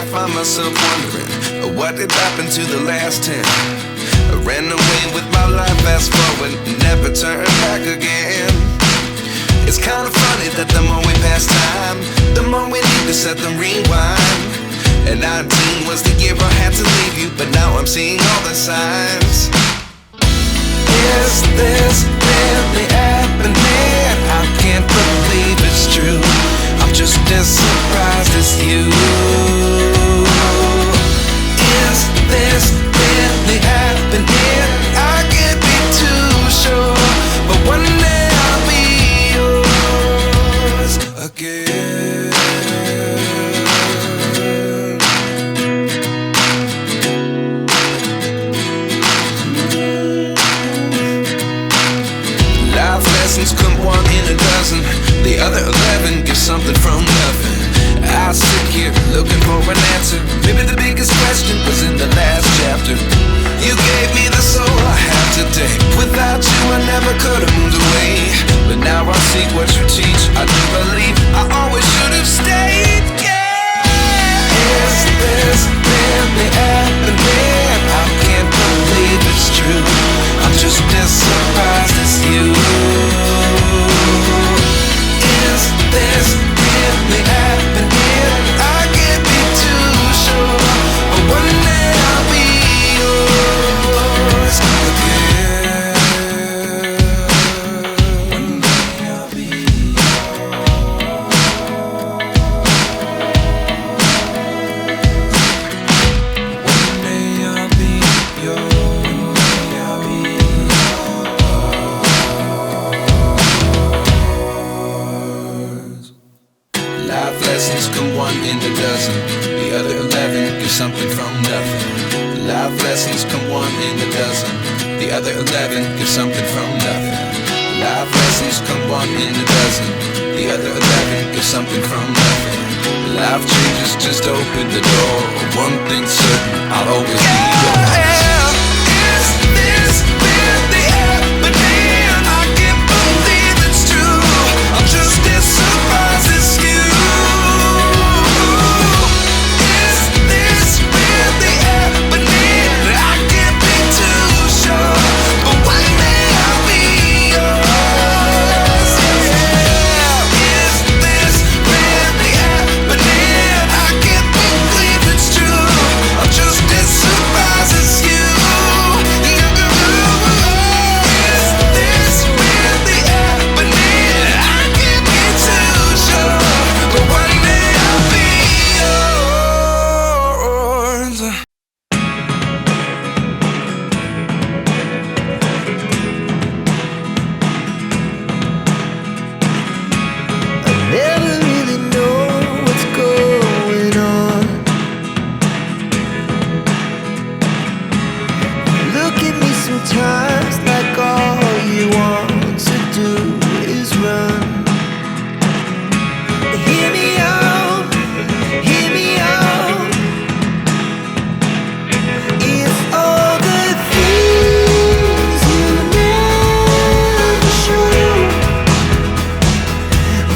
Find myself wondering what did happen to the last 10. I ran away with my life, fast forward, never turn back again. It's kind of funny that the more we pass time, the more we need to set the rewind. And 19 was the year I had to leave you, but now I'm seeing all the signs. Is this really happening? I can't believe it's true. I'm just as surprised as you. Is this really happening? I can't be too sure, but one day I'll be yours again. Life lessons come one in a dozen, the other 11 give something from nothing. I sit here looking for an answer. Maybe the biggest question was in the last chapter. You gave me the soul I have today. Without you I never could have moved away. But now I see what you teach. I do believe I always should have stayed. Yeah. Is this really happening? I can't believe it's true. I'm just as surprised as you. Is this really happening? I can't be too sure, but one day I'll be yours again. One day I'll be One day I'll be yours. Life lessons come one in a dozen, the other 11 give something from nothing. Life lessons come one in a dozen, the other 11 give something from nothing. Life lessons come one in a dozen, the other 11 give something from nothing. Life changes just open the door. One thing's certain, I'll always be yours. Is this really happening? I can't believe it's true. I'm just as surprised as you. Is this really happening? I can't be too sure, but one day I'll be yours. Yeah. Is this really happening? I can't believe it's true. I'm just as surprised as you. Is this really happening? I can't be too sure, but one day I'll be yours. I never really know what's going on. Look at me sometimes like all you want to do is run. Hear me out, hear me out. It's all the things you never show.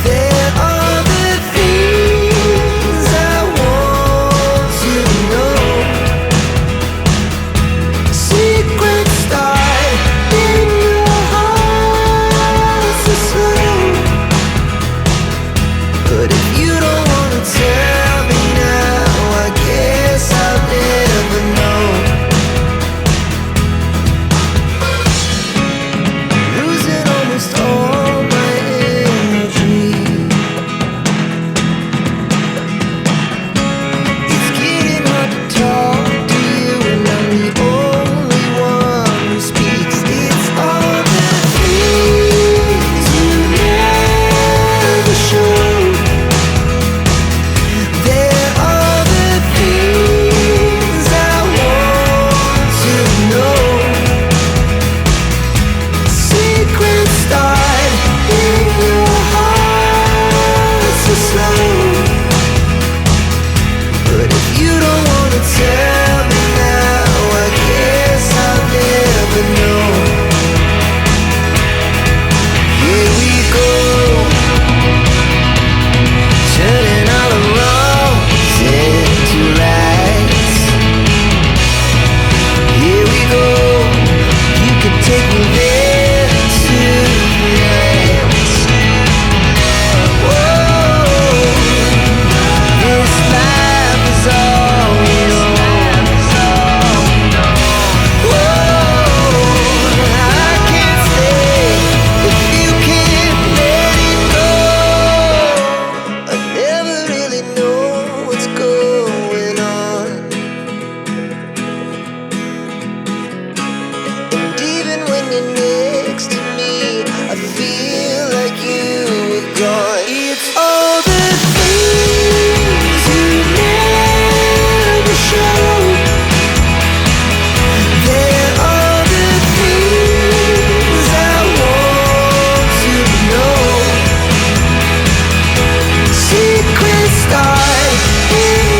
There are the things I want to know. Secrets start in your heart so slow. But if you don't wanna tell me now, I guess I'll never know. Losing almost all my energy. It's getting hard to talk to you, and I'm the only one who speaks. It's all the things you never show. sky.